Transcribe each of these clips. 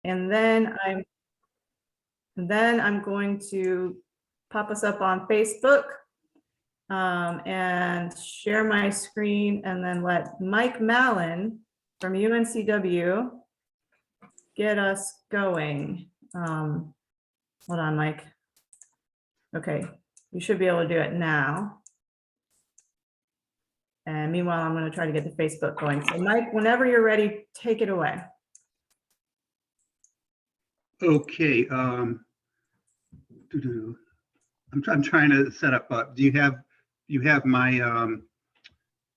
And then I'm going to pop us up on Facebook and share my screen, and then let Mike Mallin from UNCW get us going. Hold on, Mike. Okay, you should be able to do it now. And meanwhile, I'm going to try to get the Facebook going. So Mike, whenever you're ready, take it away. Okay. I'm trying to set up. Do you have my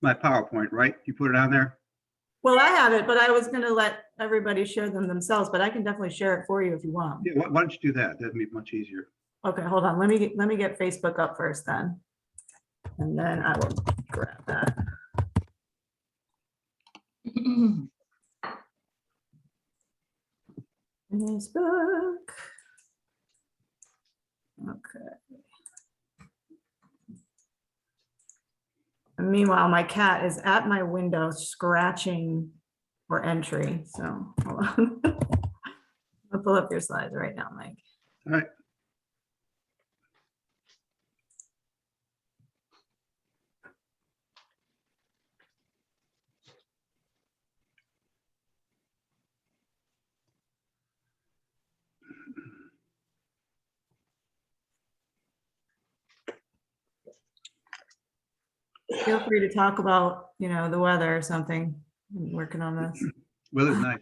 my PowerPoint, right? You put it on there? Well, I have it, but I was going to let everybody share them themselves, but I can definitely share it for you if you want. Yeah. Why don't you do that? That'd be much easier. Okay, hold on. Let me get Facebook up first then. And then I will grab that. Facebook. Okay. And meanwhile, my cat is at my window scratching for entry. So hold on. I'll pull up your slides right now, Mike. All right. Feel free to talk about, the weather or something. I'm working on this. Weather's nice.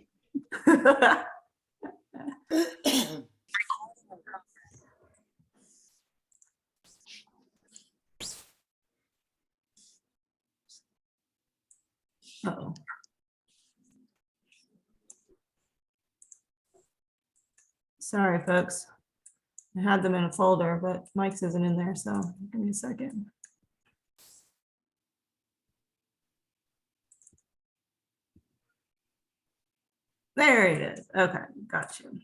Uh-oh. Sorry, folks. I had them in a folder, but Mike's isn't in there, so give me a second. There it is. Okay, got you.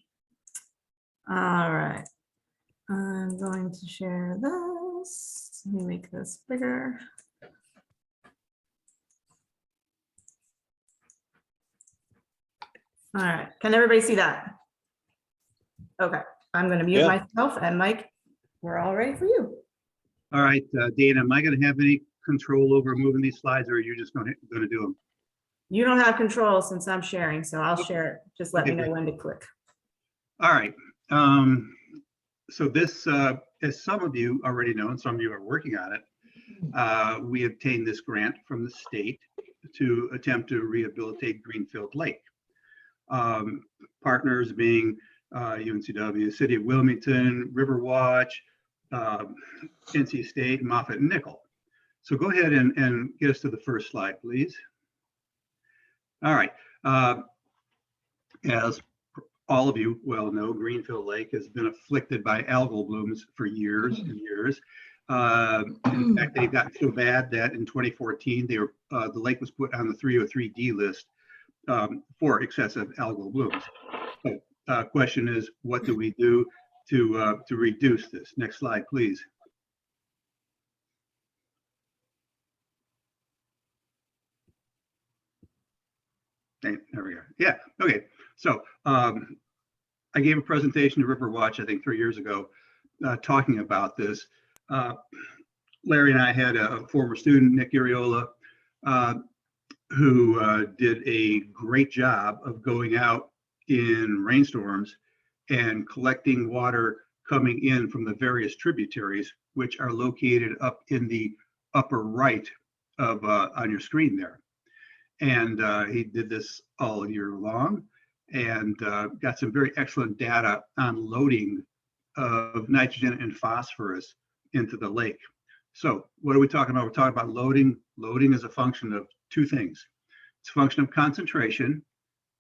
All right. I'm going to share this. Let me make this bigger. All right. Can everybody see that? Okay. I'm going to mute myself, and Mike, we're all ready for you. All right, Dana, am I going to have any control over moving these slides, or are you just going to do them? You don't have control since I'm sharing, so I'll share it. Just let me know when to click. All right. So this, as some of you already know, and some of you are working on it, we obtained this grant from the state to attempt to rehabilitate Greenfield Lake. Partners being UNCW, City of Wilmington, Riverwatch, NC State, Moffat, and Nichol. So go ahead and get us to the first slide, please. All right. As all of you well know, Greenfield Lake has been afflicted by algal blooms for years and years. In fact, they got so bad that in 2014, the lake was put on the 303D list for excessive algal blooms. So, question is, what do we do to reduce this? Next slide, please. Okay, there we go. Yeah. Okay. So I gave a presentation to Riverwatch, I think 3 years ago, talking about this. Larry and I had a former student, Nick Uriola, who did a great job of going out in rainstorms and collecting water coming in from the various tributaries, which are located up in the upper right of on your screen there. And he did this all year long and got some very excellent data on loading of nitrogen and phosphorus into the lake. So what are we talking about? We're talking about loading. Loading is a function of two things. It's a function of concentration,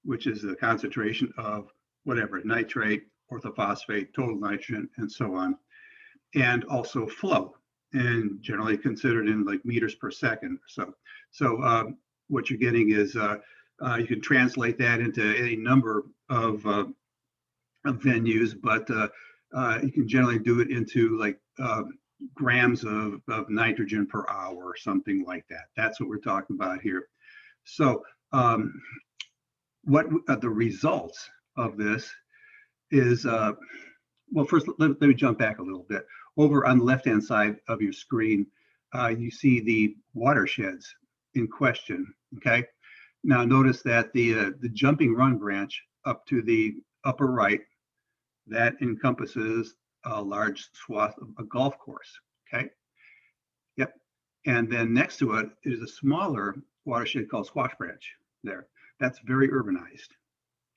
which is the concentration of whatever, nitrate, orthophosphate, total nitrogen, and so on. And also flow, and generally considered in like meters per second. So what you're getting is you can translate that into any number of venues, but you can generally do it into like grams of nitrogen per hour or something like that. That's what we're talking about here. So what are the results of this is, well, first, let me jump back a little bit. Over on the left-hand side of your screen, you see the watersheds in question, okay? Now notice that the jumping run branch up to the upper right, that encompasses a large swath of a golf course, okay? Yep. And then next to it is a smaller watershed called Squash Branch there. That's very urbanized.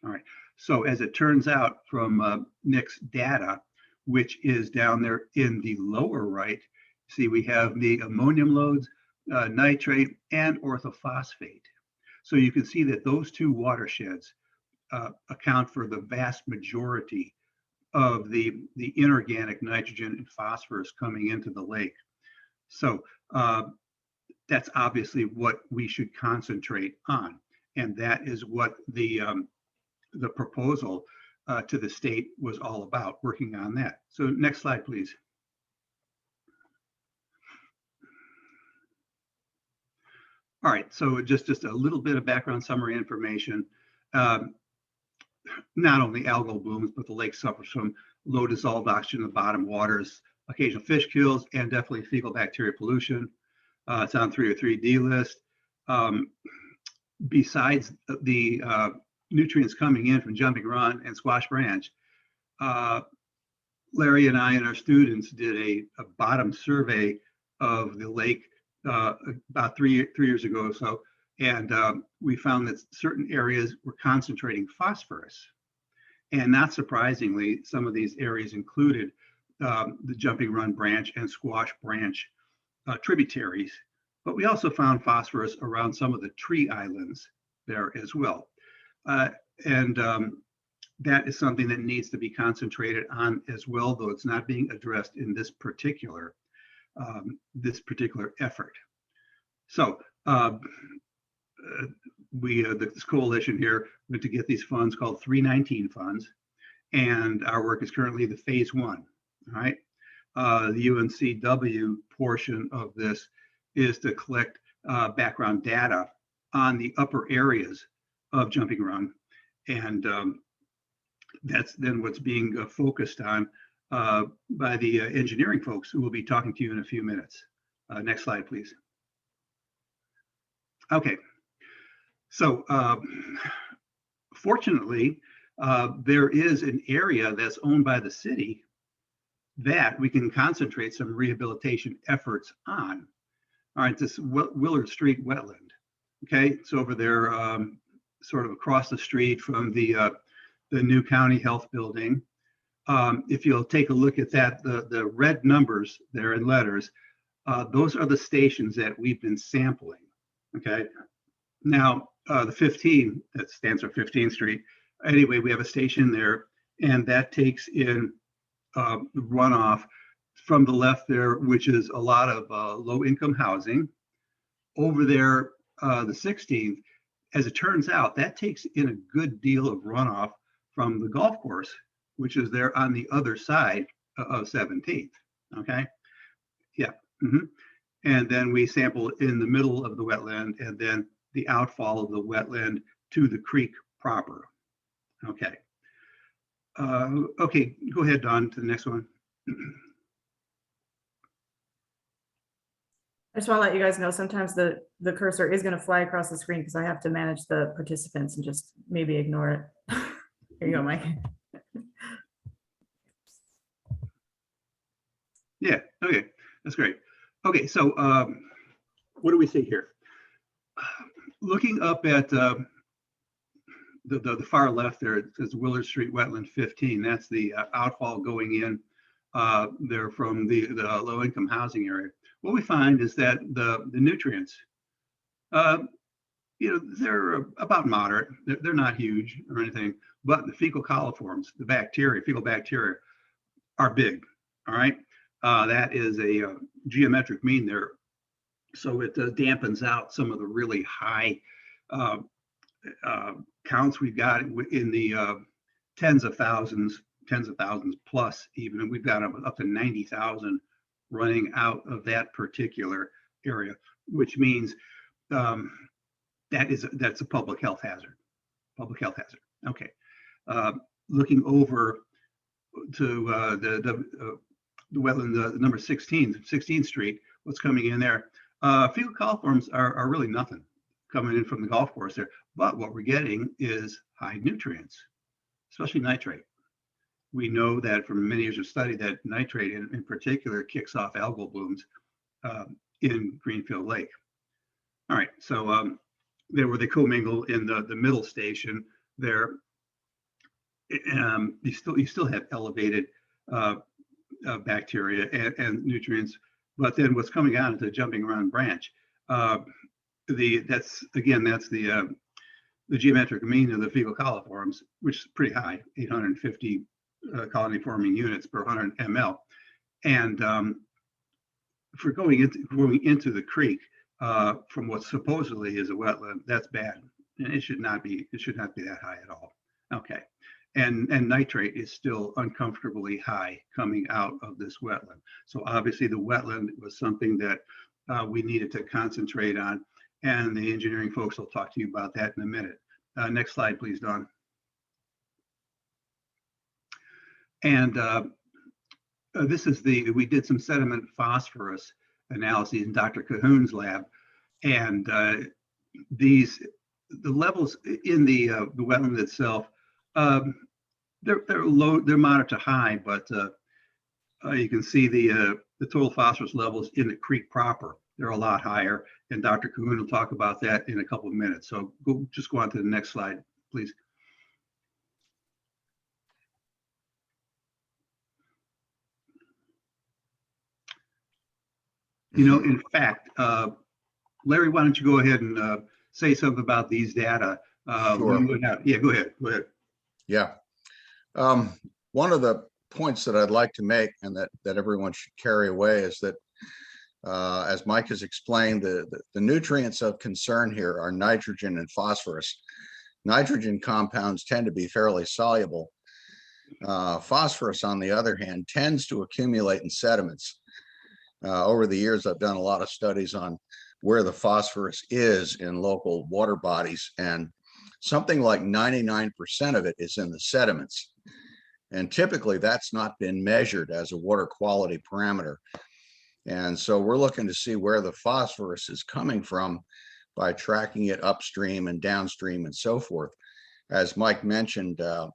All right. So as it turns out from Nick's data, which is down there in the lower right, see we have the ammonium loads, nitrate, and orthophosphate. So you can see that those two watersheds account for the vast majority of the inorganic nitrogen and phosphorus coming into the lake. So that's obviously what we should concentrate on. And that is what the proposal to the state was all about, working on that. So next slide, please. All right, so just a little bit of background summary information. Not only algal blooms, but the lake suffers from low dissolved oxygen in the bottom waters, occasional fish kills, and definitely fecal bacteria pollution. It's on 303D list. Besides the nutrients coming in from Jumping Run and Squash Branch, Larry and I and our students did a bottom survey of the lake about three years ago or so, and we found that certain areas were concentrating phosphorus. And not surprisingly, some of these areas included the Jumping Run Branch and Squash Branch tributaries, but we also found phosphorus around some of the tree islands there as well. And that is something that needs to be concentrated on as well, though it's not being addressed in this particular effort. So this coalition here went to get these funds called 319 funds, and our work is currently the phase 1. All right, the UNCW portion of this is to collect background data on the upper areas of Jumping Run, and that's then what's being focused on by the engineering folks who will be talking to you in a few minutes. Next slide, please. Okay, so fortunately, there is an area that's owned by the city that we can concentrate some rehabilitation efforts on. All right, this Willard Street Wetland. Okay, it's over there, sort of across the street from the new county health building. If you'll take a look at that, the red numbers there in letters, those are the stations that we've been sampling. Okay, now the 15, that stands for 15th Street. Anyway, we have a station there, and that takes in runoff from the left there, which is a lot of low-income housing. Over there, the 16th, as it turns out, that takes in a good deal of runoff from the golf course, which is there on the other side of 17th. Okay, yeah. And then we sample in the middle of the wetland, and then the outfall of the wetland to the creek proper. Okay. Okay, go ahead, Don, to the next one. I just want to let you guys know sometimes the cursor is going to fly across the screen because I have to manage the participants and just maybe ignore it. Here you go, Mike. Yeah, okay, that's great. Okay, so what do we see here? Looking up at the far left there, it says Willard Street Wetland 15. That's the outfall going in there from the low-income housing area. What we find is that the nutrients, they're about moderate. They're not huge or anything, but the fecal coliforms, the bacteria, fecal bacteria, are big. All right, that is a geometric mean there, so it dampens out some of the really high counts we've got in the tens of thousands plus even, and we've got up to 90,000 running out of that particular area, which means that's a public health hazard. Okay, looking over to the wetland, the number 16th Street, what's coming in there. Fecal coliforms are really nothing coming in from the golf course there, but what we're getting is high nutrients, especially nitrate. We know that from many years of study that nitrate in particular kicks off algal blooms in Greenfield Lake. All right, so there where they commingle in the middle station there, you still have elevated bacteria and nutrients, but then what's coming out is a jumping around branch. That's the geometric mean of the fecal coliforms, which is pretty high, 850 colony forming units per 100 ml. And for going into the creek from what supposedly is a wetland, that's bad, and it should not be that high at all. Okay, and nitrate is still uncomfortably high coming out of this wetland. So obviously the wetland was something that we needed to concentrate on, and the engineering folks will talk to you about that in a minute. Next slide, please, Dawn. And this is we did some sediment phosphorus analyses in Dr. Cahoon's lab, and the levels in the wetland itself, they're low, they're moderate to high, but you can see the total phosphorus levels in the creek proper, they're a lot higher, and Dr. Cahoon will talk about that in a couple of minutes. So just go on to the next slide, please. You know, in fact, Larry, why don't you go ahead and say something about these data? Sure. Yeah, go ahead. Yeah. One of the points that I'd like to make, and that everyone should carry away, is that as Mike has explained, the nutrients of concern here are nitrogen and phosphorus. Nitrogen compounds tend to be fairly soluble. Phosphorus, on the other hand, tends to accumulate in sediments. Over the years, I've done a lot of studies on where the phosphorus is in local water bodies, and something like 99% of it is in the sediments. And typically that's not been measured as a water quality parameter. And so we're looking to see where the phosphorus is coming from by tracking it upstream and downstream and so forth. As Mike mentioned a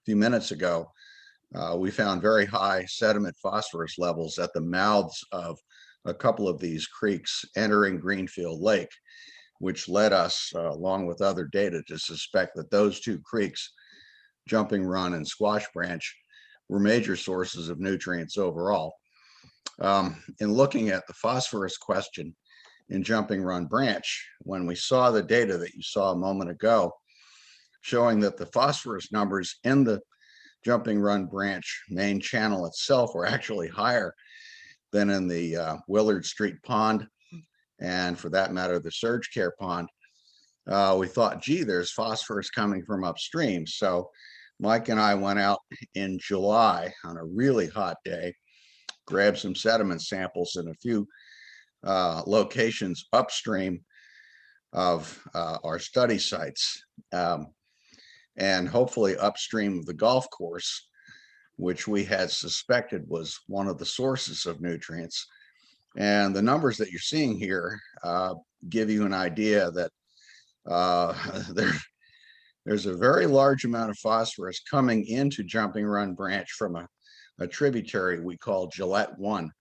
few minutes ago, we found very high sediment phosphorus levels at the mouths of a couple of these creeks entering Greenfield Lake, which led us, along with other data, to suspect that those two creeks, Jumping Run and Squash Branch, were major sources of nutrients overall. In looking at the phosphorus question in Jumping Run Branch, when we saw the data that you saw a moment ago, showing that the phosphorus numbers in the Jumping Run Branch main channel itself were actually higher than in the Willard Street Pond, and for that matter, the Surge Care Pond, we thought, gee, there's phosphorus coming from upstream. So Mike and I went out in July on a really hot day, grabbed some sediment samples in a few locations upstream of our study sites, and hopefully upstream of the golf course, which we had suspected was one of the sources of nutrients. And the numbers that you're seeing here give you an idea that there's a very large amount of phosphorus coming into Jumping Run Branch from a tributary we call Gillette 1.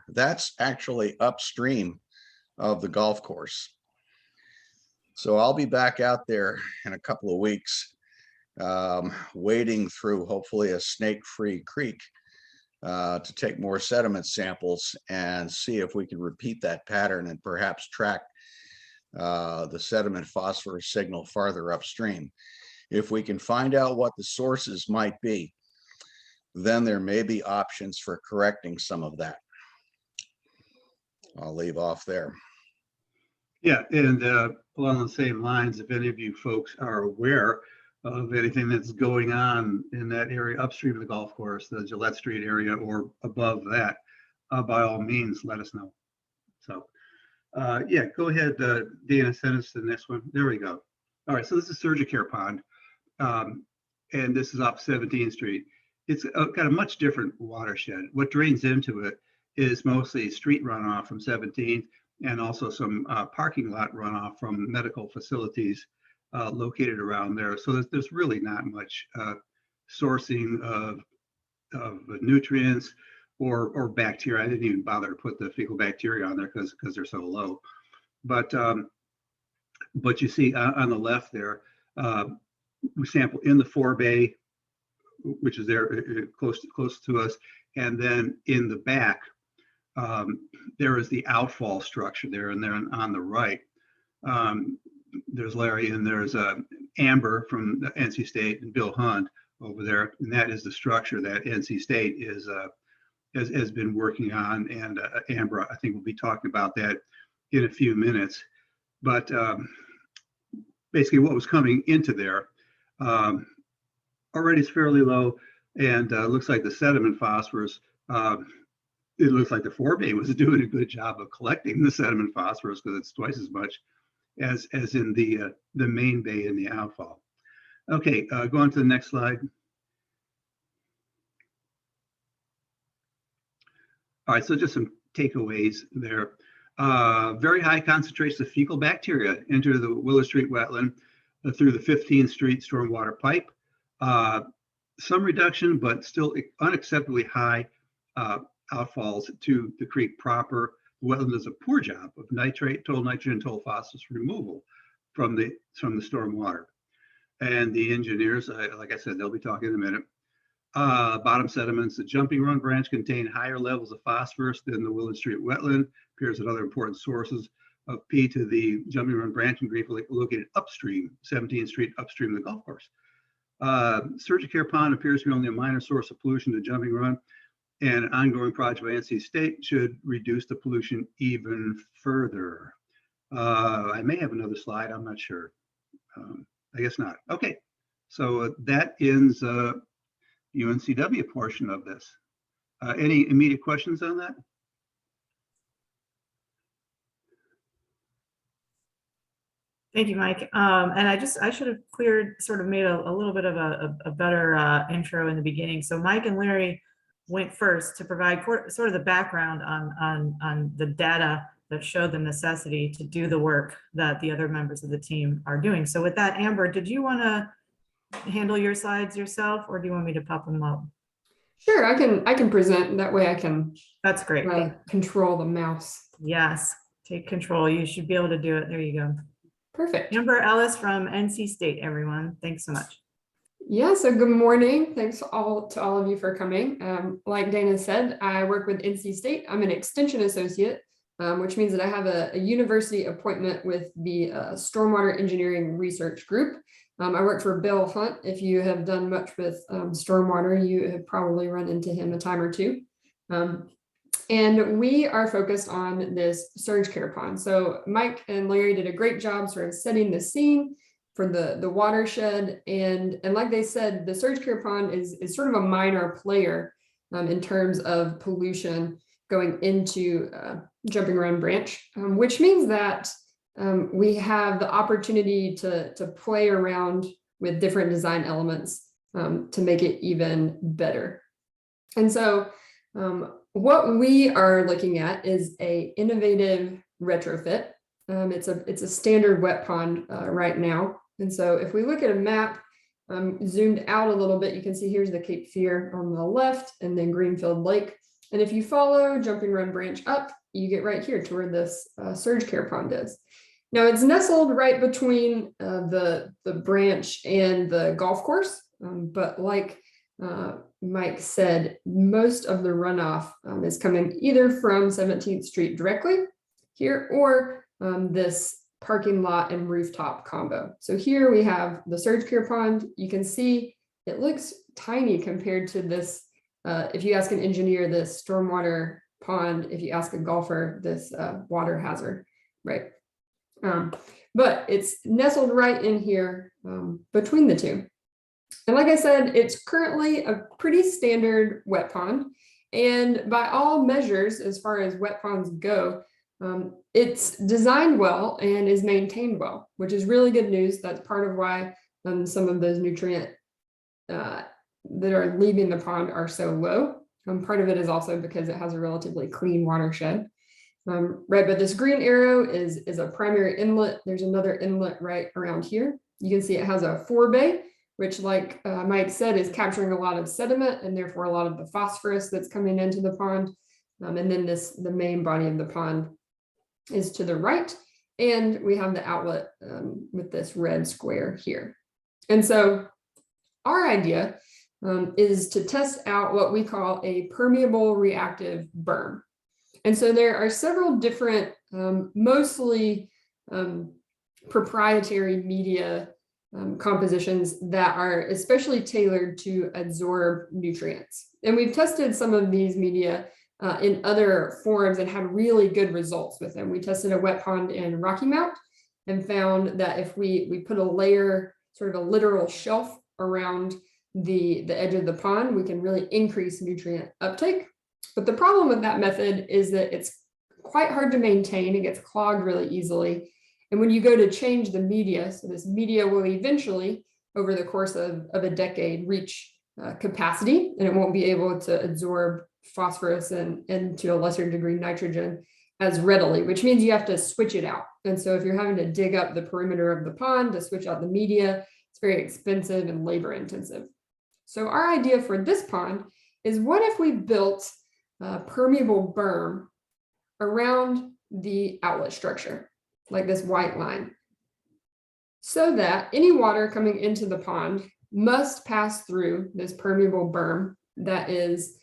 That's actually upstream of the golf course. So I'll be back out there in a couple of weeks, wading through hopefully a snake-free creek to take more sediment samples and see if we can repeat that pattern and perhaps track the sediment phosphorus signal farther upstream. If we can find out what the sources might be, then there may be options for correcting some of that. I'll leave off there. Yeah, and along the same lines, if any of you folks are aware of anything that's going on in that area upstream of the golf course, the Gillette Street area or above that, by all means, let us know. So yeah, go ahead, Dana, send us to the next one. There we go. All right, so this is Surge Care Pond. and this is off 17th Street. It's got a much different watershed. What drains into it is mostly street runoff from 17th and also some parking lot runoff from medical facilities located around there. So there's really not much sourcing of nutrients or bacteria. I didn't even bother to put the fecal bacteria on there because they're so low. But you see on the left there, we sample in the forebay, which is there close to us, and then in the back, there is the outfall structure there, and then on the right, there's Larry and there's Amber from the NC State and Bill Hunt over there, and that is the structure that NC State has been working on, and Amber, I think we'll be talking about that in a few minutes. But basically, what was coming into there already is fairly low, and looks like the sediment phosphorus. It looks like the forebay was doing a good job of collecting the sediment phosphorus because it's twice as much as in the main bay in the outfall. Okay, go on to the next slide. All right, so just some takeaways there. Very high concentrations of fecal bacteria enter the Willard Street wetland through the 15th Street stormwater pipe. Some reduction, but still unacceptably high outfalls to the creek proper. The wetland does a poor job of nitrate, total nitrogen, total phosphorus removal from the stormwater. And the engineers, like I said, they'll be talking in a minute. Bottom sediments, the Jumping Run Branch contain higher levels of phosphorus than the Willard Street wetland. Appears that other important sources of P to the Jumping Run Branch in Greenfield located upstream, 17th Street upstream of the golf course. Surgicare Pond appears to be only a minor source of pollution to Jumping Run, and an ongoing project by NC State should reduce the pollution even further. I may have another slide, I'm not sure. I guess not. Okay, so that ends UNCW portion of this. Any immediate questions on that? Thank you, Mike. And I should have sort of made a little bit of a better intro in the beginning. So Mike and Larry went first to provide sort of the background on the data that showed the necessity to do the work that the other members of the team are doing. So with that, Amber, did you want to handle your slides yourself, or do you want me to pop them up? Sure, I can present. That way I can. That's great. Control the mouse. Yes, take control. You should be able to do it. There you go. Perfect. Amber Ellis from NC State, everyone. Thanks so much. Yeah, so good morning. Thanks to all of you for coming. Like Dana said, I work with NC State. I'm an extension associate, which means that I have a university appointment with the Stormwater Engineering Research Group. I work for Bill Hunt. If you have done much with stormwater, you have probably run into him a time or two. And we are focused on this surge care pond. So Mike and Larry did a great job sort of setting the scene for the watershed. And like they said, the surge care pond is sort of a minor player in terms of pollution going into Jumping Run Branch, which means that we have the opportunity to play around with different design elements to make it even better. And so what we are looking at is a innovative retrofit. It's a standard wet pond right now. And so if we look at a map, zoomed out a little bit, you can see here's the Cape Fear on the left and then Greenfield Lake. And if you follow Jumping Run Branch up, you get right here to where this surge care pond is. Now it's nestled right between the branch and the golf course, but like Mike said, most of the runoff is coming either from 17th Street directly here or this parking lot and rooftop combo. So here we have the surge care pond. You can see it looks tiny compared to this. If you ask an engineer, this stormwater pond, if you ask a golfer, this water hazard, right? But it's nestled right in here between the two. And like I said, it's currently a pretty standard wet pond. And by all measures, as far as wet ponds go, it's designed well and is maintained well, which is really good news. That's part of why some of those nutrient that are leaving the pond are so low. Part of it is also because it has a relatively clean watershed. Right, but this green arrow is a primary inlet. There's another inlet right around here. You can see it has a forebay, which, like Mike said, is capturing a lot of sediment and therefore a lot of the phosphorus that's coming into the pond. And then the main body of the pond is to the right. And we have the outlet with this red square here. And so our idea is to test out what we call a permeable reactive berm. And so there are several different, mostly proprietary media compositions that are especially tailored to absorb nutrients. And we've tested some of these media in other forms and had really good results with them. We tested a wet pond in Rocky Mount and found that if we put a layer, sort of a literal shelf around the edge of the pond, we can really increase nutrient uptake. But the problem with that method is that it's quite hard to maintain. It gets clogged really easily. And when you go to change the media, so this media will eventually, over the course of a decade, reach capacity, and it won't be able to absorb phosphorus and to a lesser degree nitrogen as readily, which means you have to switch it out. And so if you're having to dig up the perimeter of the pond to switch out the media, it's very expensive and labor intensive. So our idea for this pond is, what if we built a permeable berm around the outlet structure, like this white line, so that any water coming into the pond must pass through this permeable berm that is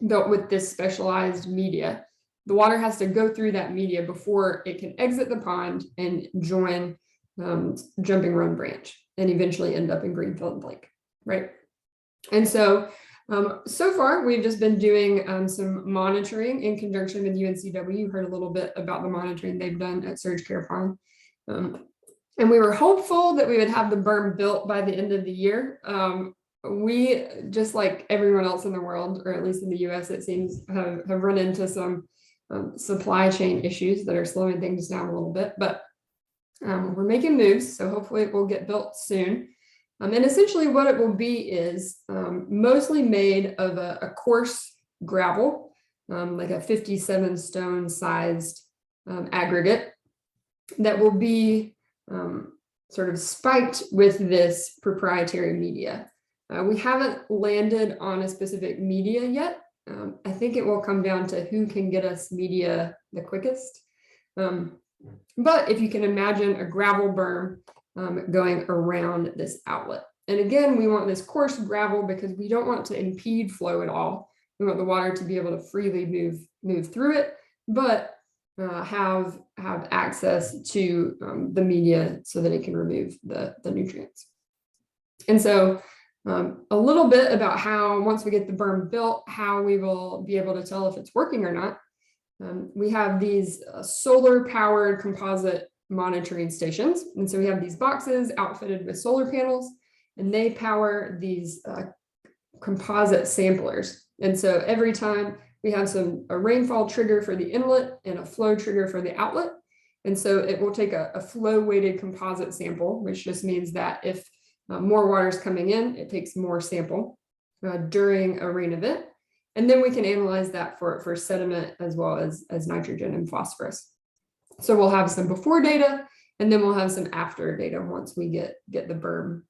built with this specialized media. The water has to go through that media before it can exit the pond and join Jumping Run Branch and eventually end up in Greenfield Lake, right? And so so far, we've just been doing some monitoring in conjunction with UNCW. You heard a little bit about the monitoring they've done at Surge Care Pond. And we were hopeful that we would have the berm built by the end of the year. We, just like everyone else in the world, or at least in the US, it seems, have run into some supply chain issues that are slowing things down a little bit, but we're making moves. So hopefully it will get built soon. And essentially what it will be is mostly made of a coarse gravel, like a 57 stone sized aggregate that will be sort of spiked with this proprietary media. We haven't landed on a specific media yet. I think it will come down to who can get us media the quickest. But if you can imagine a gravel berm going around this outlet. And again, we want this coarse gravel because we don't want to impede flow at all. We want the water to be able to freely move through it, but have access to the media so that it can remove the nutrients. And so a little bit about how, once we get the berm built, how we will be able to tell if it's working or not. We have these solar powered composite monitoring stations. And so we have these boxes outfitted with solar panels, and they power these composite samplers. And so every time we have a rainfall trigger for the inlet and a flow trigger for the outlet. And so it will take a flow weighted composite sample, which just means that if more water is coming in, it takes more sample during a rain event. And then we can analyze that for sediment as well as nitrogen and phosphorus. So we'll have some before data, and then we'll have some after data once we get the berm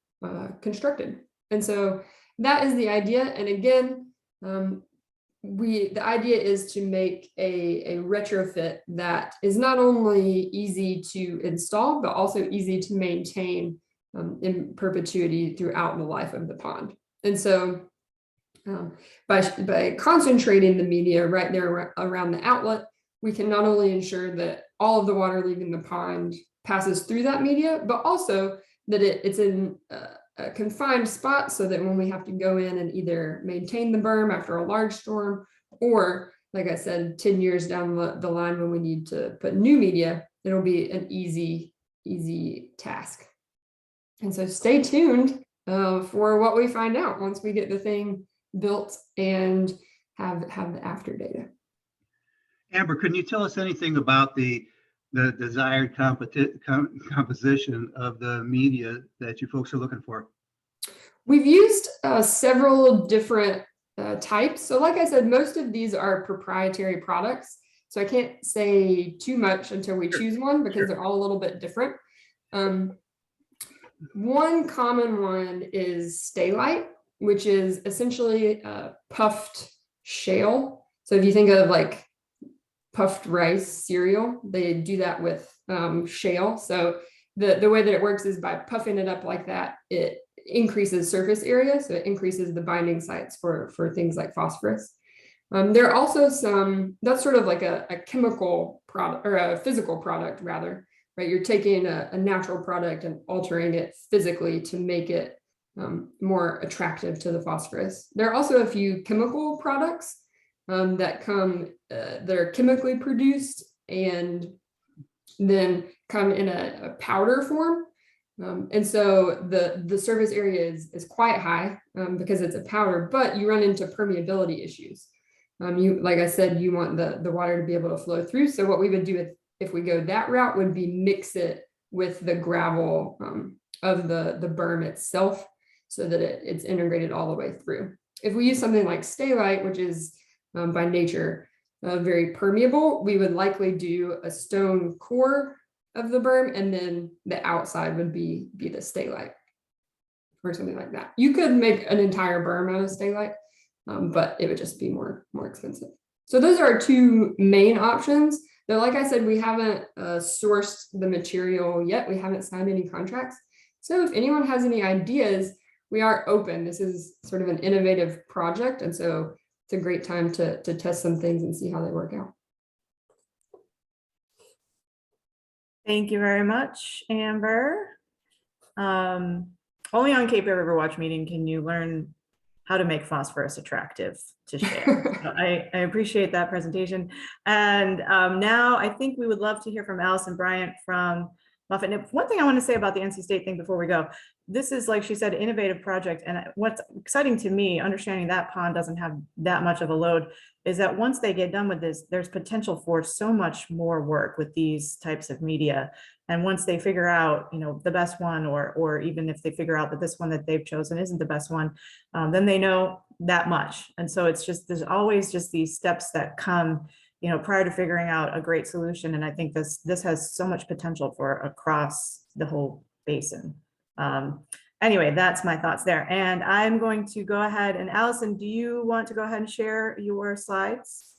constructed. And so that is the idea. And again, the idea is to make a retrofit that is not only easy to install, but also easy to maintain in perpetuity throughout the life of the pond. And so by concentrating the media right there around the outlet, we can not only ensure that all of the water leaving the pond passes through that media, but also that it's in a confined spot so that when we have to go in and either maintain the berm after a large storm, or like I said, 10 years down the line when we need to put new media, it'll be an easy task. And so stay tuned for what we find out once we get the thing built and have the after data. Amber, can you tell us anything about the the desired composition of the media that you folks are looking for? We've used several different types. So like I said, most of these are proprietary products. So I can't say too much until we choose one because they're all a little bit different. One common one is Stay-Lite, which is essentially puffed shale. So if you think of like puffed rice cereal, they do that with shale. So the way that it works is by puffing it up like that, it increases surface area. So it increases the binding sites for things like phosphorus. There are also some, that's sort of like a chemical product or a physical product rather, right? You're taking a natural product and altering it physically to make it more attractive to the phosphorus. There are also a few chemical products that are chemically produced and then come in a powder form. And so the surface area is quite high because it's a powder, but you run into permeability issues. Like I said, you want the water to be able to flow through. So what we would do if we go that route would be mix it with the gravel of the berm itself so that it's integrated all the way through. If we use something like Stay-Lite, which is by nature very permeable, we would likely do a stone core of the berm, and then the outside would be the Stay-Lite or something like that. You could make an entire berm out of Stay-Lite, but it would just be more expensive. So those are our two main options. Though, like I said, we haven't sourced the material yet. We haven't signed any contracts. So if anyone has any ideas, we are open. This is sort of an innovative project, and so it's a great time to test some things and see how they work out. Thank you very much, Amber. Only on Cape Fear River Watch meeting can you learn how to make phosphorus attractive to share. So I appreciate that presentation. And now I think we would love to hear from Allison Bryant from Moffat. And one thing I want to say about the NC State thing before we go, this is, like she said, an innovative project. And what's exciting to me, understanding that pond doesn't have that much of a load, is that once they get done with this, there's potential for so much more work with these types of media. And once they figure out, the best one, or even if they figure out that this one that they've chosen isn't the best one, then they know that much. And so it's just, there's always just these steps that come, prior to figuring out a great solution. And I think this has so much potential for across the whole basin. Anyway, that's my thoughts there. And I'm going to go ahead, and Allison, do you want to go ahead and share your slides?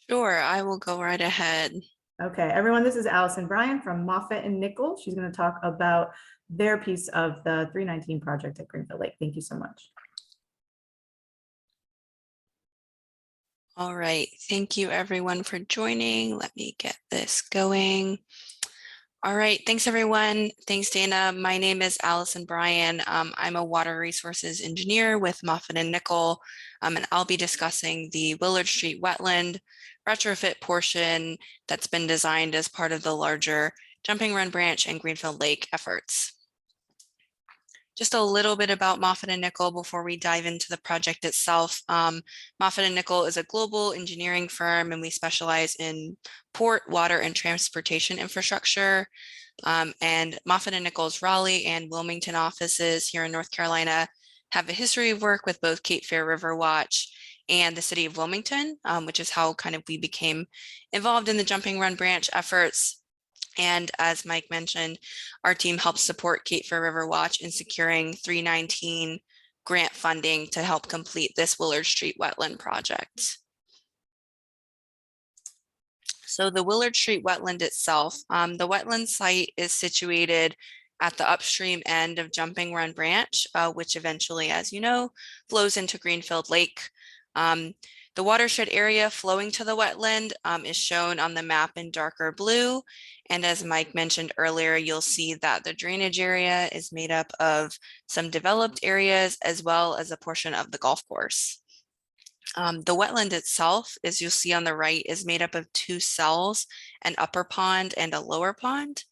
Sure, I will go right ahead. Okay, everyone, this is Allison Bryant from Moffat and Nichol. She's going to talk about their piece of the 319 project at Greenfield Lake. Thank you so much. All right, thank you everyone for joining. Let me get this going. All right, thanks everyone. Thanks, Dana. My name is Allison Bryan. I'm a water resources engineer with Moffat and Nichol, and I'll be discussing the Willard Street wetland retrofit portion that's been designed as part of the larger Jumping Run Branch and Greenfield Lake efforts. Just a little bit about Moffat and Nichol before we dive into the project itself. Moffat and Nichol is a global engineering firm, and we specialize in port, water, and transportation infrastructure. And Moffat and Nichol's Raleigh and Wilmington offices here in North Carolina have a history of work with both Cape Fear River Watch and the city of Wilmington, which is how kind of we became involved in the Jumping Run Branch efforts. And as Mike mentioned, our team helps support Cape Fear River Watch in securing 319 grant funding to help complete this Willard Street wetland project. So the Willard Street wetland itself, the wetland site is situated at the upstream end of Jumping Run Branch, which eventually, as you know, flows into Greenfield Lake. The watershed area flowing to the wetland is shown on the map in darker blue. And as Mike mentioned earlier, you'll see that the drainage area is made up of some developed areas as well as a portion of the golf course. The wetland itself, as you'll see on the right, is made up of two cells, an upper pond and a lower pond.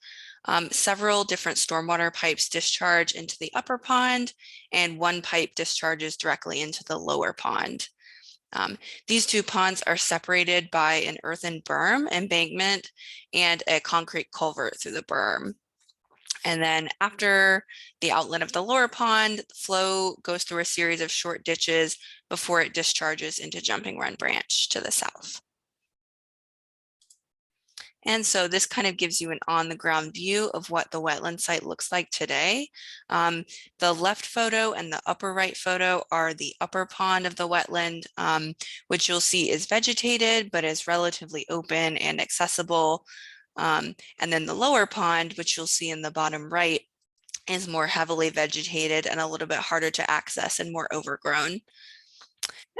Several different stormwater pipes discharge into the upper pond, and one pipe discharges directly into the lower pond. These two ponds are separated by an earthen berm embankment and a concrete culvert through the berm. And then after the outlet of the lower pond, the flow goes through a series of short ditches before it discharges into Jumping Run Branch to the south. And so this kind of gives you an on-the-ground view of what the wetland site looks like today. The left photo and the upper right photo are the upper pond of the wetland, which you'll see is vegetated, but is relatively open and accessible. And then the lower pond, which you'll see in the bottom right, is more heavily vegetated and a little bit harder to access and more overgrown.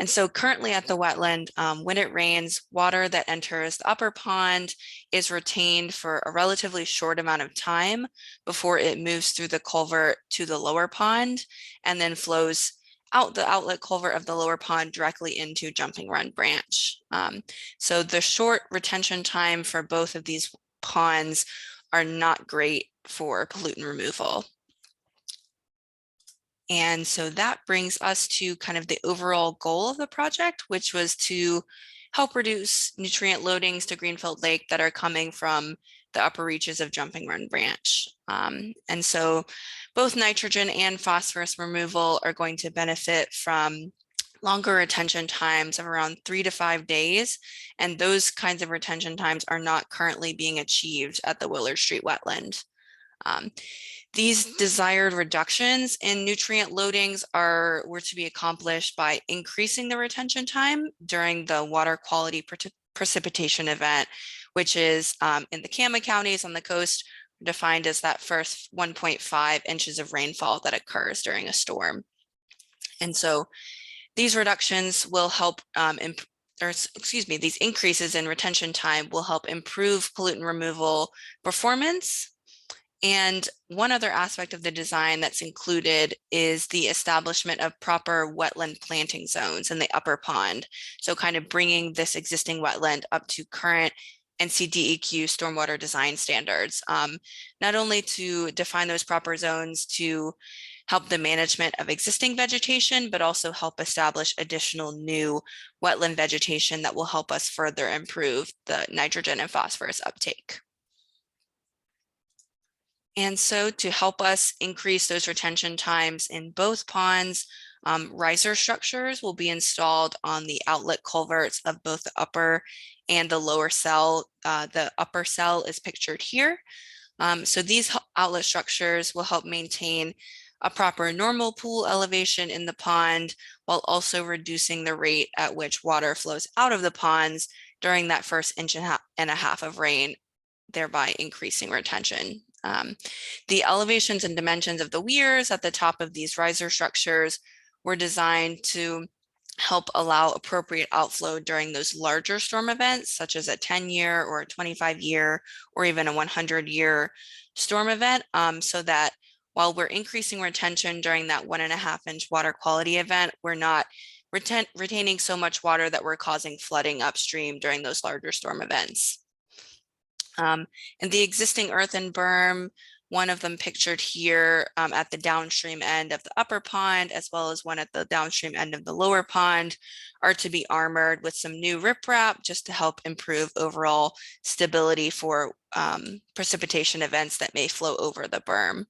And so currently at the wetland, when it rains, water that enters the upper pond is retained for a relatively short amount of time before it moves through the culvert to the lower pond and then flows out the outlet culvert of the lower pond directly into Jumping Run Branch. So the short retention time for both of these ponds are not great for pollutant removal. And so that brings us to kind of the overall goal of the project, which was to help reduce nutrient loadings to Greenfield Lake that are coming from the upper reaches of Jumping Run Branch. And so both nitrogen and phosphorus removal are going to benefit from longer retention times of around 3 to 5 days. And those kinds of retention times are not currently being achieved at the Willard Street wetland. These desired reductions in nutrient loadings were to be accomplished by increasing the retention time during the water quality precipitation event, which is in the Kama counties on the coast, defined as that first 1.5 inches of rainfall that occurs during a storm. And so these reductions will help, these increases in retention time will help improve pollutant removal performance. And one other aspect of the design that's included is the establishment of proper wetland planting zones in the upper pond. So kind of bringing this existing wetland up to current NCDEQ stormwater design standards, not only to define those proper zones to help the management of existing vegetation, but also help establish additional new wetland vegetation that will help us further improve the nitrogen and phosphorus uptake. And so to help us increase those retention times in both ponds, riser structures will be installed on the outlet culverts of both the upper and the lower cell. The upper cell is pictured here. So these outlet structures will help maintain a proper normal pool elevation in the pond, while also reducing the rate at which water flows out of the ponds during that first inch and a half of rain, thereby increasing retention. The elevations and dimensions of the weirs at the top of these riser structures were designed to help allow appropriate outflow during those larger storm events, such as a 10-year or a 25-year or even a 100-year storm event, so that while we're increasing retention during that 1.5-inch water quality event, we're not retaining so much water that we're causing flooding upstream during those larger storm events. And the existing earthen berm, one of them pictured here at the downstream end of the upper pond, as well as one at the downstream end of the lower pond, are to be armored with some new riprap just to help improve overall stability for precipitation events that may flow over the berm.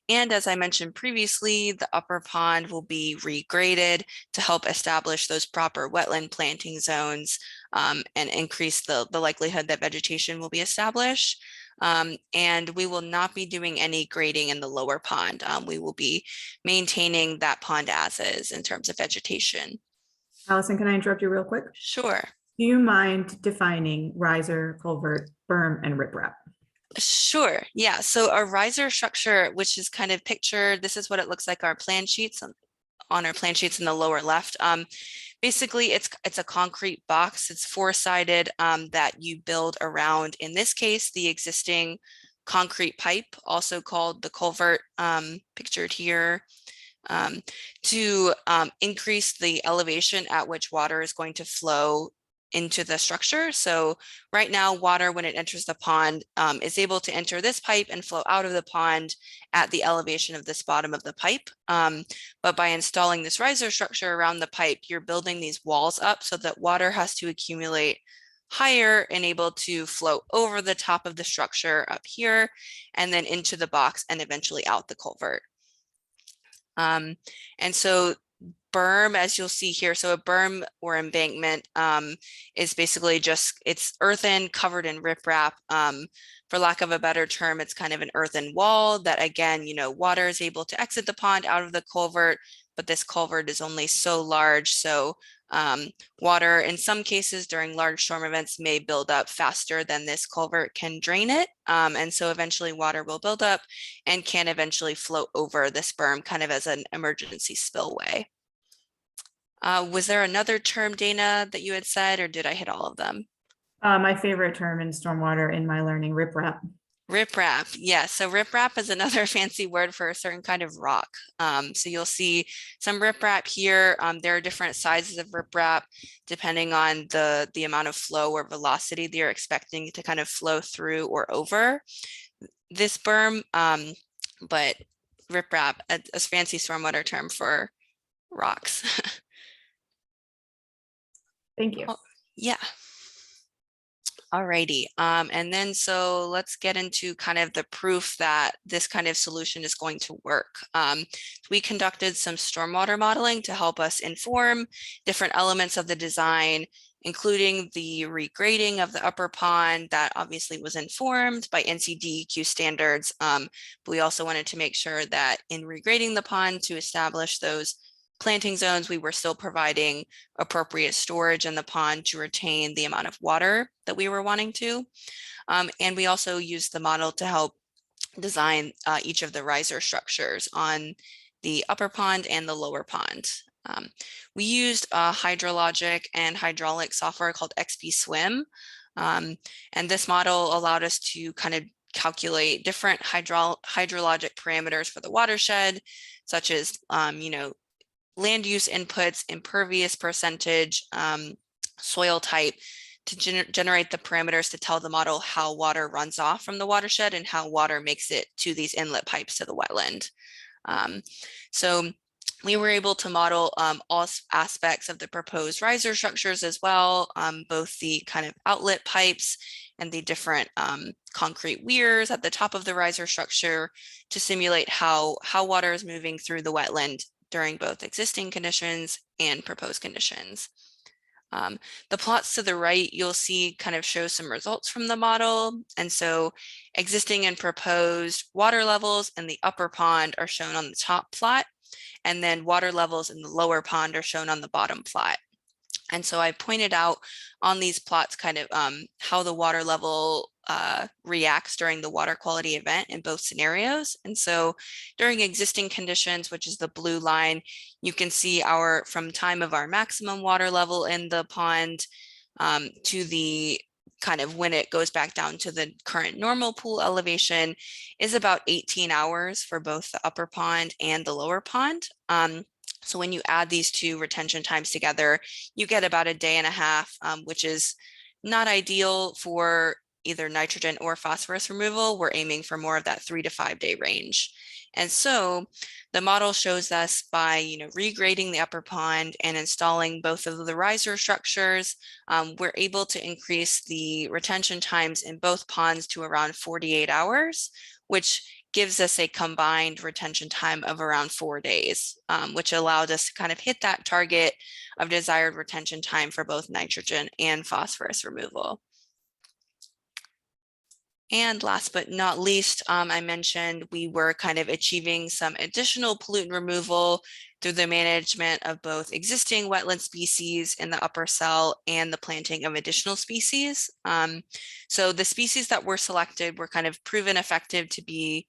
And as I mentioned previously, the upper pond will be regraded to help establish those proper wetland planting zones and increase the likelihood that vegetation will be established. And we will not be doing any grading in the lower pond. We will be maintaining that pond as is in terms of vegetation. Allison, can I interrupt you real quick? Sure. Do you mind defining riser, culvert, berm, and riprap? Sure. Yeah. So a riser structure, which is kind of pictured, this is what it looks like our plan sheets on our plan sheets in the lower left. Basically, it's a concrete box. It's four-sided that you build around, in this case, the existing concrete pipe, also called the culvert, pictured here, to increase the elevation at which water is going to flow into the structure. So right now, water, when it enters the pond, is able to enter this pipe and flow out of the pond at the elevation of this bottom of the pipe. But by installing this riser structure around the pipe, you're building these walls up so that water has to accumulate higher and able to flow over the top of the structure up here and then into the box and eventually out the culvert. And so berm, as you'll see here, so a berm or embankment is basically just, it's earthen covered in riprap. For lack of a better term, it's kind of an earthen wall that, again, you know, water is able to exit the pond out of the culvert, but this culvert is only so large. So water in some cases during large storm events may build up faster than this culvert can drain it. And so eventually water will build up and can eventually flow over this berm kind of as an emergency spillway. Was there another term, Dana, that you had said, or did I hit all of them? My favorite term in stormwater in my learning, riprap. Riprap, yes. So riprap is another fancy word for a certain kind of rock. So you'll see some riprap here. There are different sizes of riprap depending on the amount of flow or velocity that you're expecting to kind of flow through or over this berm. But riprap, a fancy stormwater term for rocks. Thank you. Oh, yeah. Alrighty, and then so let's get into kind of the proof that this kind of solution is going to work. We conducted some stormwater modeling to help us inform different elements of the design, including the regrading of the upper pond that obviously was informed by NCDEQ standards. But we also wanted to make sure that in regrading the pond to establish those planting zones, we were still providing appropriate storage in the pond to retain the amount of water that we were wanting to. And we also used the model to help design each of the riser structures on the upper pond and the lower pond. We used a hydrologic and hydraulic software called XP Swim. And this model allowed us to kind of calculate different hydrologic parameters for the watershed, such as, you know, land use inputs, impervious percentage, soil type, to generate the parameters to tell the model how water runs off from the watershed and how water makes it to these inlet pipes to the wetland. So we were able to model all aspects of the proposed riser structures as well, both the kind of outlet pipes and the different concrete weirs at the top of the riser structure to simulate how water is moving through the wetland during both existing conditions and proposed conditions. The plots to the right, you'll see kind of show some results from the model. And so existing and proposed water levels in the upper pond are shown on the top plot, and then water levels in the lower pond are shown on the bottom plot. And so I pointed out on these plots kind of how the water level reacts during the water quality event in both scenarios. And so during existing conditions, which is the blue line, you can see our from time of our maximum water level in the pond to the kind of when it goes back down to the current normal pool elevation is about 18 hours for both the upper pond and the lower pond. So when you add these two retention times together, you get about a day and a half, which is not ideal for either nitrogen or phosphorus removal. We're aiming for more of that 3 to 5 day range. And so the model shows us by, regrading the upper pond and installing both of the riser structures, we're able to increase the retention times in both ponds to around 48 hours, which gives us a combined retention time of around 4 days, which allowed us to kind of hit that target of desired retention time for both nitrogen and phosphorus removal. And last but not least, I mentioned we were kind of achieving some additional pollutant removal through the management of both existing wetland species in the upper cell and the planting of additional species. So the species that were selected were kind of proven effective to be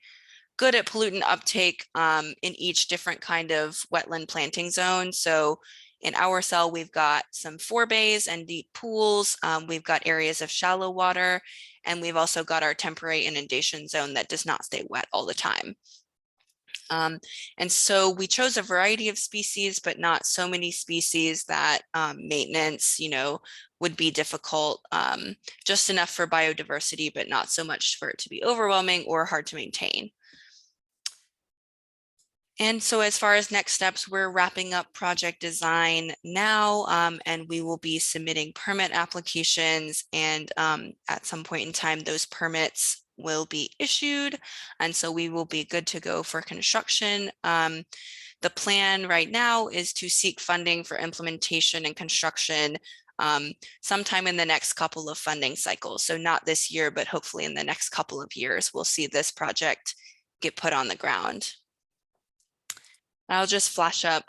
good at pollutant uptake in each different kind of wetland planting zone. So in our cell, we've got some forebays and deep pools. We've got areas of shallow water, and we've also got our temporary inundation zone that does not stay wet all the time. And so we chose a variety of species, but not so many species that maintenance, would be difficult, just enough for biodiversity, but not so much for it to be overwhelming or hard to maintain. And so as far as next steps, we're wrapping up project design now, and we will be submitting permit applications, and at some point in time, those permits will be issued. And so we will be good to go for construction. The plan right now is to seek funding for implementation and construction sometime in the next couple of funding cycles. So not this year, but hopefully in the next couple of years, we'll see this project get put on the ground. I'll just flash up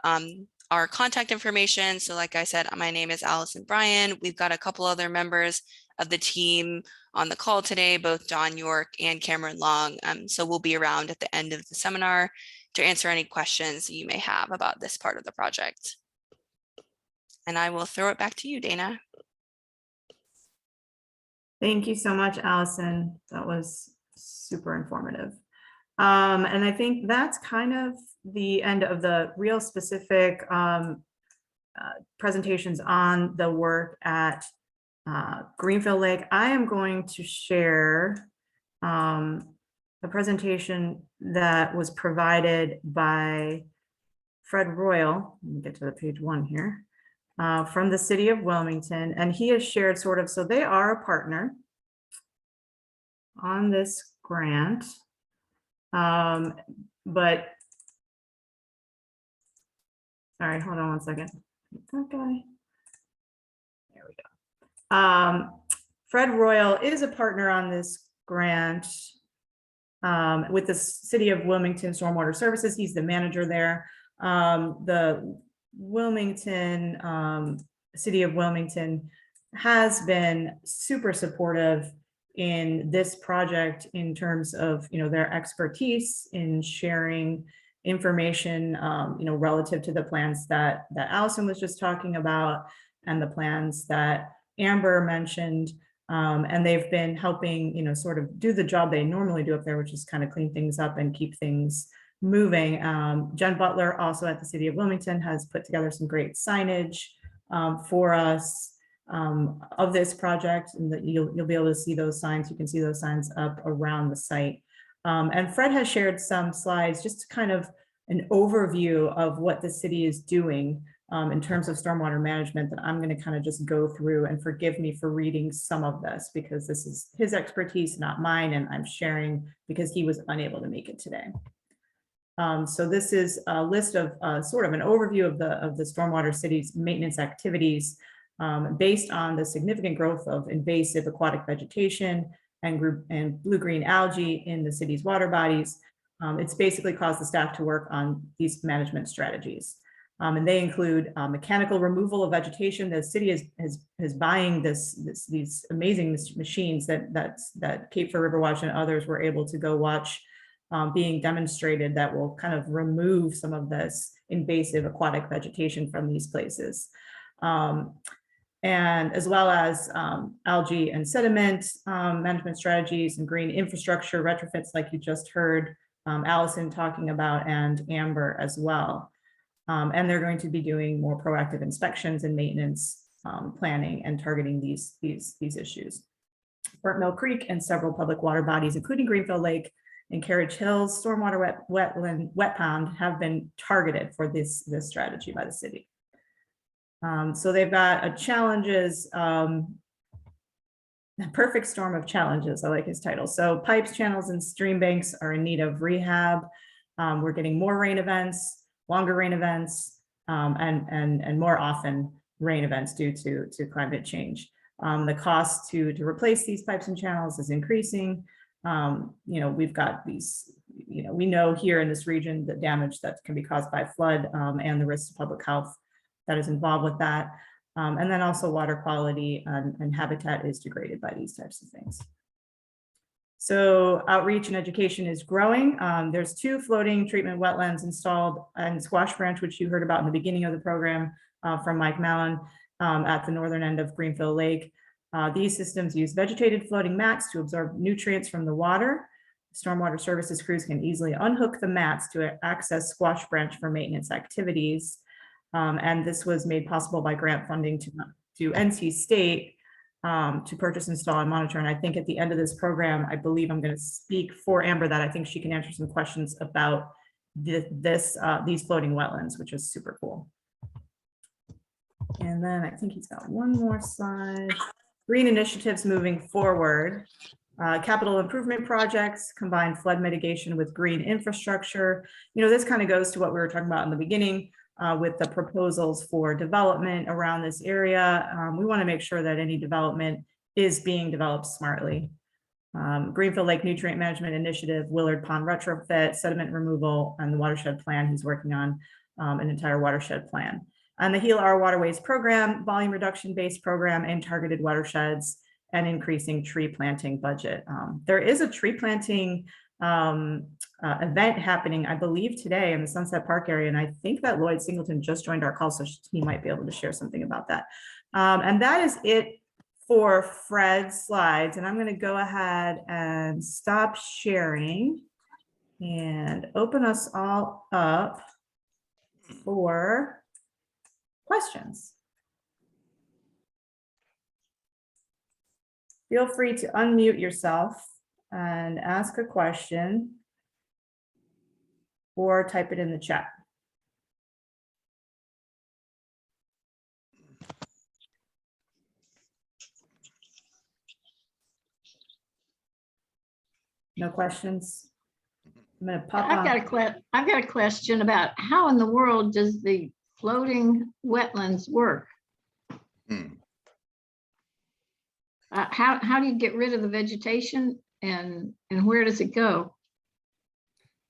our contact information. So like I said, my name is Allison Bryan. We've got a couple other members of the team on the call today, both Don York and Cameron Long. So we'll be around at the end of the seminar to answer any questions you may have about this part of the project. And I will throw it back to you, Dana. Thank you so much, Allison. That was super informative. And I think that's kind of the end of the real specific presentations on the work at Greenfield Lake. I am going to share a presentation that was provided by Fred Royal. Let me get to the page 1 here, from the city of Wilmington. And he has shared sort of, so they are a partner on this grant. But sorry, hold on one second. That guy. There we go. Fred Royal is a partner on this grant with the city of Wilmington Stormwater Services. He's the manager there. The Wilmington, city of Wilmington has been super supportive in this project in terms of, their expertise in sharing information, relative to the plans that Allison was just talking about and the plans that Amber mentioned. And they've been helping, sort of do the job they normally do up there, which is kind of clean things up and keep things moving. Jen Butler, also at the city of Wilmington, has put together some great signage for us of this project, and that you'll be able to see those signs. You can see those signs up around the site. And Fred has shared some slides, just kind of an overview of what the city is doing in terms of stormwater management, that I'm going to kind of just go through, and forgive me for reading some of this because this is his expertise, not mine, and I'm sharing because he was unable to make it today. So this is a list of sort of an overview of the Stormwater City's maintenance activities based on the significant growth of invasive aquatic vegetation and blue-green algae in the city's water bodies. It's basically caused the staff to work on these management strategies. And they include mechanical removal of vegetation. The city is buying these amazing machines that Cape Fear River Watch and others were able to go watch being demonstrated, that will kind of remove some of this invasive aquatic vegetation from these places. And as well as algae and sediment management strategies and green infrastructure retrofits, like you just heard Allison talking about, and Amber as well. And they're going to be doing more proactive inspections and maintenance planning and targeting these issues. Burnt Mill Creek and several public water bodies, including Greenfield Lake and Carriage Hills Stormwater Wetland Wet Pond, have been targeted for this strategy by the city. So they've got a challenges, a perfect storm of challenges. I like his title. So pipes, channels, and stream banks are in need of rehab. We're getting more rain events, longer rain events, and more often rain events due to climate change. The cost to replace these pipes and channels is increasing. We've got these, we know here in this region the damage that can be caused by flood and the risks to public health that is involved with that. And then also water quality and habitat is degraded by these types of things. So outreach and education is growing. There's 2 floating treatment wetlands installed in Squash Branch, which you heard about in the beginning of the program from Mike Mallin at the northern end of Greenfield Lake. These systems use vegetated floating mats to absorb nutrients from the water. Stormwater services crews can easily unhook the mats to access Squash Branch for maintenance activities. And this was made possible by grant funding to NC State to purchase, install, and monitor. And I think at the end of this program, I believe I'm going to speak for Amber that I think she can answer some questions about these floating wetlands, which is super cool. And then I think he's got one more slide. Green initiatives moving forward. Capital improvement projects, combine flood mitigation with green infrastructure. You know, this kind of goes to what we were talking about in the beginning with the proposals for development around this area. We want to make sure that any development is being developed smartly. Greenfield Lake Nutrient Management Initiative, Willard Pond retrofit, sediment removal, and the watershed plan. He's working on an entire watershed plan. And the Heal Our Waterways program, volume reduction based program in targeted watersheds, and increasing tree planting budget. There is a tree planting event happening, I believe, today in the Sunset Park area. And I think that Lloyd Singleton just joined our call, so he might be able to share something about that. And that is it for Fred's slides. And I'm going to go ahead and stop sharing and open us all up for questions. Feel free to unmute yourself and ask a question or type it in the chat. No questions? I'm going to pop I've got a question about how in the world does the floating wetlands work? How do you get rid of the vegetation and where does it go?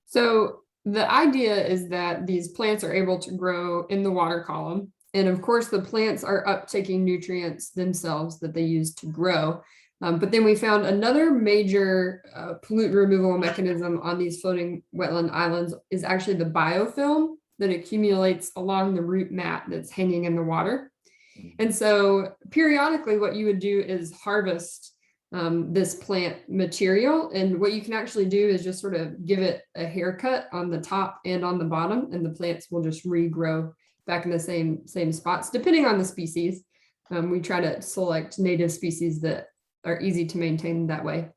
So the idea is that these plants are able to grow in the water column. And of course, the plants are uptaking nutrients themselves that they use to grow. But then we found another major pollutant removal mechanism on these floating wetland islands is actually the biofilm that accumulates along the root mat that's hanging in the water. And so periodically what you would do is harvest this plant material. And what you can actually do is just sort of give it a haircut on the top and on the bottom, and the plants will just regrow back in the same spots, depending on the species. We try to select native species that are easy to maintain that way.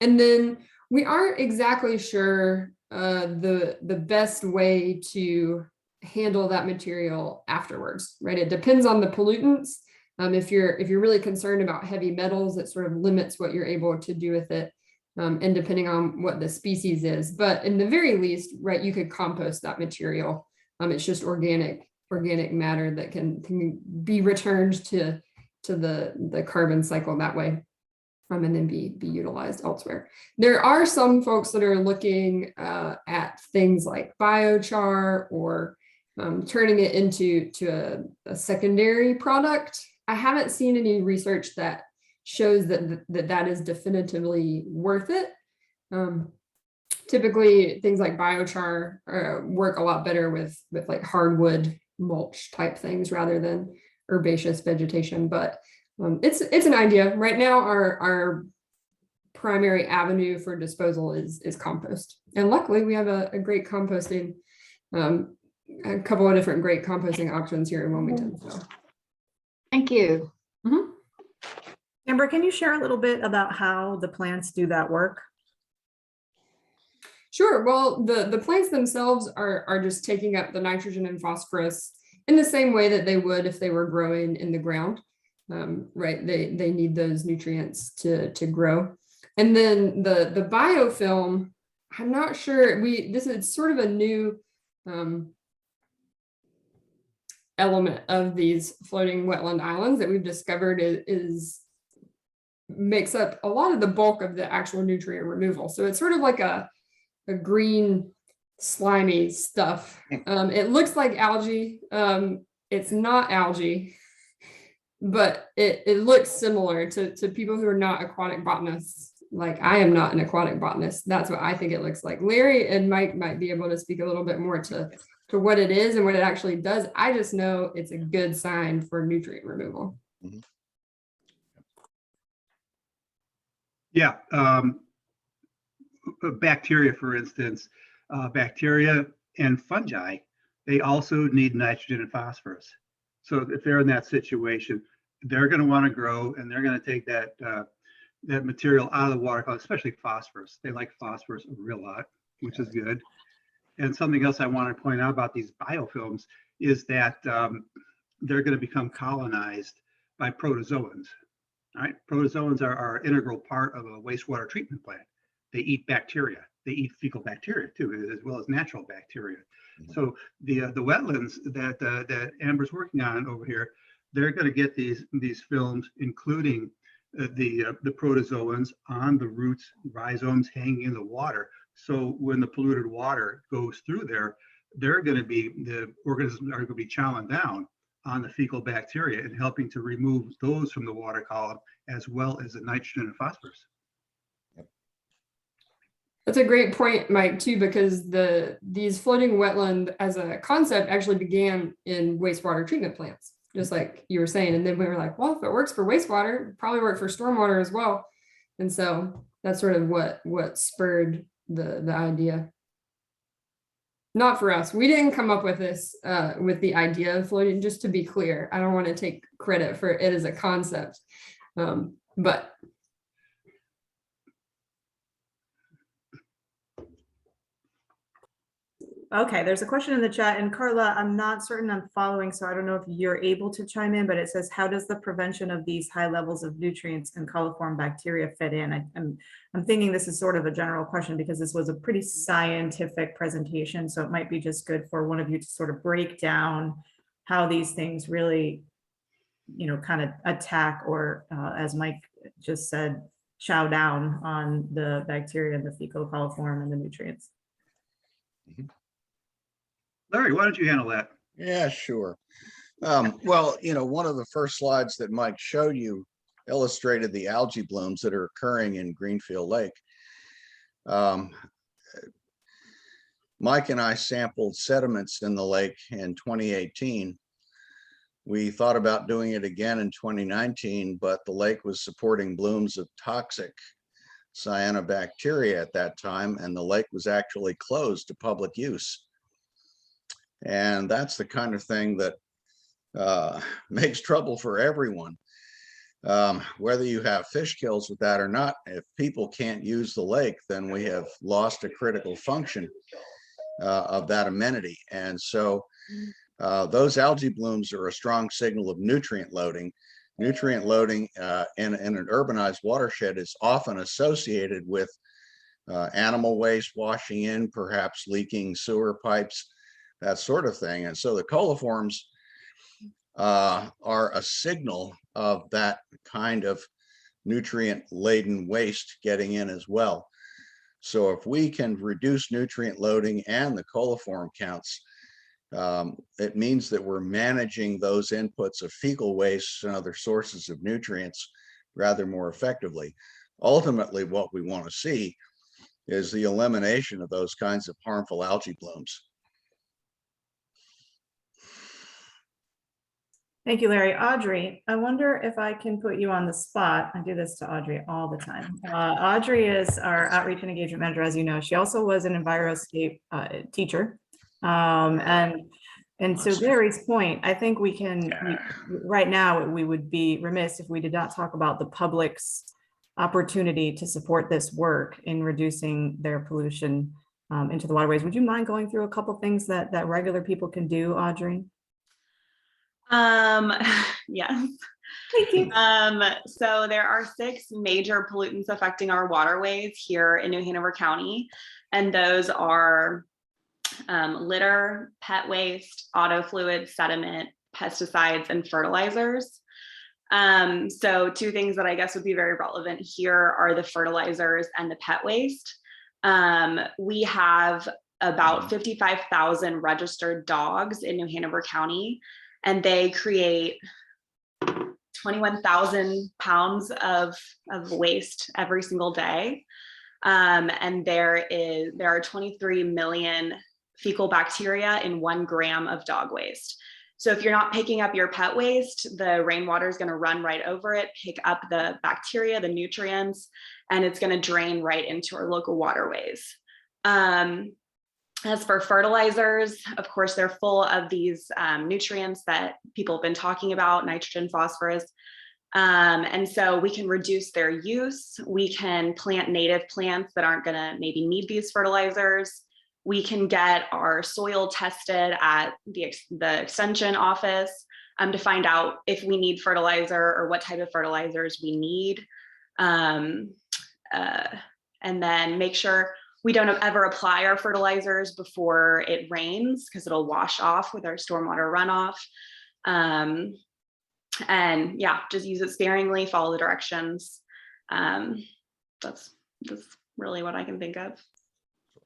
And then we aren't exactly sure the best way to handle that material afterwards, right? It depends on the pollutants. If you're really concerned about heavy metals, it sort of limits what you're able to do with it, and depending on what the species is. But in the very least, right, you could compost that material. It's just organic matter that can be returned to the carbon cycle that way, and then be utilized elsewhere. There are some folks that are looking at things like biochar or turning it into a secondary product. I haven't seen any research that shows that is definitively worth it. Typically, things like biochar work a lot better with like hardwood mulch type things rather than herbaceous vegetation. But it's an idea. Right now, our primary avenue for disposal is compost, and luckily we have a great composting. A couple of different great composting options here in Wilmington. So. Thank you. Mm-hmm. Amber, can you share a little bit about how the plants do that work? Sure. Well, the plants themselves are just taking up the nitrogen and phosphorus in the same way that they would if they were growing in the ground. Right? They need those nutrients to grow. And then the biofilm, I'm not sure. This is sort of a new element of these floating wetland islands that we've discovered makes up a lot of the bulk of the actual nutrient removal. So it's sort of like a green slimy stuff. It looks like algae. It's not algae, but it looks similar to people who are not aquatic botanists. Like I am not an aquatic botanist. That's what I think it looks like. Larry and Mike might be able to speak a little bit more to what it is and what it actually does. I just know it's a good sign for nutrient removal. Mhm. Yeah. Bacteria, for instance, bacteria and fungi, they also need nitrogen and phosphorus. So if they're in that situation, they're going to want to grow, and they're going to take that that material out of the water column, especially phosphorus. They like phosphorus a real lot, which is good. And something else I want to point out about these biofilms is that they're going to become colonized by protozoans. All right, protozoans are an integral part of a wastewater treatment plant. They eat bacteria. They eat fecal bacteria too, as well as natural bacteria. So the wetlands that Amber's working on over here, they're going to get these films, including the protozoans on the roots, rhizomes hanging in the water. So when the polluted water goes through there, the organisms are going to be chowing down on the fecal bacteria and helping to remove those from the water column, as well as the nitrogen and phosphorus. That's a great point, Mike, too, because these floating wetland as a concept actually began in wastewater treatment plants, just like you were saying. And then we were like, well, if it works for wastewater, it probably work for stormwater as well. And so that's sort of what spurred the idea. Not for us. We didn't come up with this, with the idea of floating, just to be clear. I don't want to take credit for it as a concept. But okay, there's a question in the chat, and Carla, I'm not certain I'm following, so I don't know if you're able to chime in, but it says, how does the prevention of these high levels of nutrients and coliform bacteria fit in? I'm thinking this is sort of a general question because this was a pretty scientific presentation, so it might be just good for one of you to sort of break down how these things really, you know, kind of attack or, as Mike just said, chow down on the bacteria and the fecal coliform and the nutrients. Larry, why don't you handle that? Yeah, sure. Well, you know, one of the first slides that Mike showed you illustrated the algae blooms that are occurring in Greenfield Lake. Mike and I sampled sediments in the lake in 2018. We thought about doing it again in 2019, but the lake was supporting blooms of toxic cyanobacteria at that time, and the lake was actually closed to public use. And that's the kind of thing that makes trouble for everyone. Whether you have fish kills with that or not, if people can't use the lake, then we have lost a critical function of that amenity. And so those algae blooms are a strong signal of nutrient loading. Nutrient loading in an urbanized watershed is often associated with animal waste washing in, perhaps leaking sewer pipes, that sort of thing. And so the coliforms are a signal of that kind of nutrient-laden waste getting in as well. So if we can reduce nutrient loading and the coliform counts, it means that we're managing those inputs of fecal waste and other sources of nutrients rather more effectively. Ultimately, what we want to see is the elimination of those kinds of harmful algae blooms. Thank you, Larry. Audrey, I wonder if I can put you on the spot. I do this to Audrey all the time. Audrey is our outreach and engagement manager, as you know. She also was an EnviroScape teacher. And to Larry's point, I think we can, right now, we would be remiss if we did not talk about the public's opportunity to support this work in reducing their pollution into the waterways. Would you mind going through a couple things that regular people can do, Audrey? Yes. Thank you. So there are 6 major pollutants affecting our waterways here in New Hanover County, and those are litter, pet waste, auto fluids, sediment, pesticides, and fertilizers. So 2 things that I guess would be very relevant here are the fertilizers and the pet waste. We have about 55,000 registered dogs in New Hanover County, and they create 21,000 pounds of waste every single day. And there are 23 million fecal bacteria in 1 gram of dog waste. So if you're not picking up your pet waste, the rainwater is going to run right over it, pick up the bacteria, the nutrients, and it's going to drain right into our local waterways. As for fertilizers, of course, they're full of these nutrients that people have been talking about, nitrogen, phosphorus. And so we can reduce their use. We can plant native plants that aren't going to maybe need these fertilizers. We can get our soil tested at the extension office to find out if we need fertilizer or what type of fertilizers we need. And then make sure we don't ever apply our fertilizers before it rains, because it'll wash off with our stormwater runoff. And yeah, just use it sparingly, follow the directions. That's really what I can think of.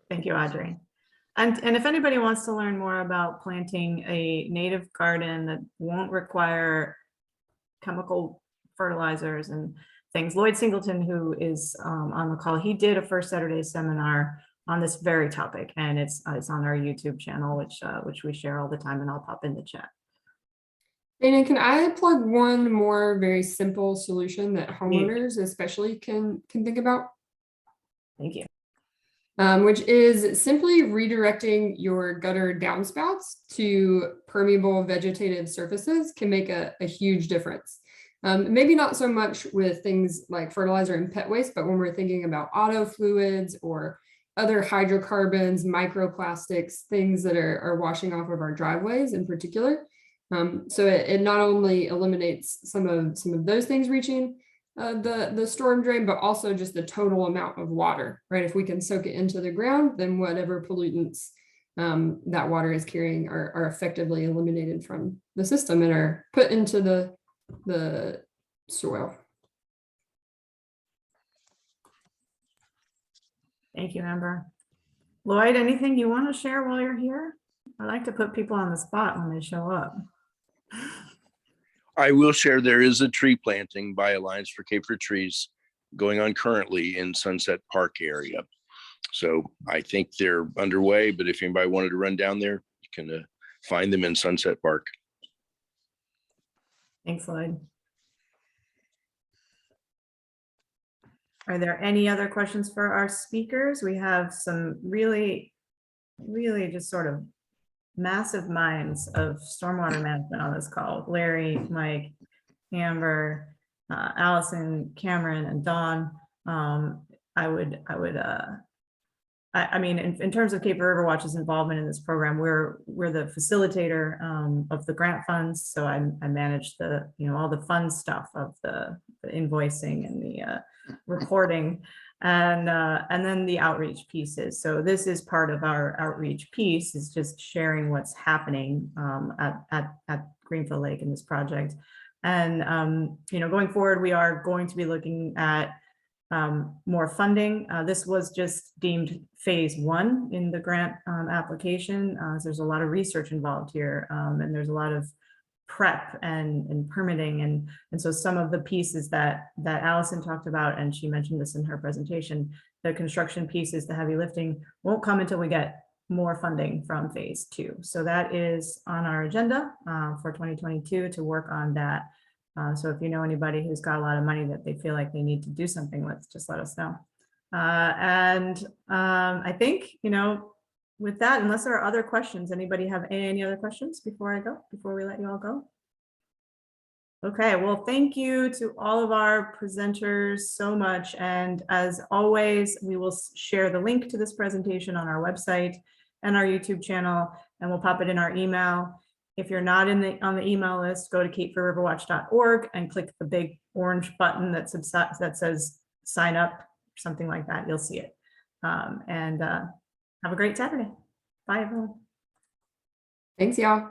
Thank you, Audrey. And if anybody wants to learn more about planting a native garden that won't require chemical fertilizers and things, Lloyd Singleton, who is on the call, he did a First Saturday seminar on this very topic, and it's on our YouTube channel, which we share all the time, and I'll pop in the chat. Dana, can I plug one more very simple solution that homeowners especially can think about? Thank you. Which is simply redirecting your gutter downspouts to permeable vegetative surfaces can make a huge difference. Maybe not so much with things like fertilizer and pet waste, but when we're thinking about auto fluids or other hydrocarbons, microplastics, things that are washing off of our driveways in particular. So it not only eliminates some of those things reaching the storm drain, but also just the total amount of water, right? If we can soak it into the ground, then whatever pollutants that water is carrying are effectively eliminated from the system and are put into the soil. Thank you, Amber. Lloyd, anything you want to share while you're here? I like to put people on the spot when they show up. I will share there is a tree planting by Alliance for Cape for Trees going on currently in Sunset Park area. So I think they're underway, but if anybody wanted to run down there, you can find them in Sunset Park. Thanks, Lloyd. Are there any other questions for our speakers? We have some really just sort of massive minds of stormwater management on this call. Larry, Mike, Amber, Allison, Cameron, and Dawn. I mean, in terms of Cape River Watch's involvement in this program, we're the facilitator of the grant funds. So I manage the, all the fun stuff of the invoicing and the reporting, and then the outreach pieces. So this is part of our outreach piece, is just sharing what's happening at Greenfield Lake in this project. And going forward, we are going to be looking at more funding. This was just deemed phase 1 in the grant application. So there's a lot of research involved here, and there's a lot of prep and permitting, and so some of the pieces that Allison talked about, and she mentioned this in her presentation, the construction pieces, the heavy lifting, won't come until we get more funding from phase 2. So that is on our agenda for 2022 to work on that. So if you know anybody who's got a lot of money that they feel like they need to do something with, just let us know. I think, with that, unless there are other questions, anybody have any other questions before we let you all go? Okay, well, thank you to all of our presenters so much. And as always, we will share the link to this presentation on our website and our YouTube channel, and we'll pop it in our email. If you're not on the email list, go to capeforriverwatch.org and click the big orange button that says sign up, something like that. You'll see it. Have a great Saturday. Bye, everyone. Thanks, y'all.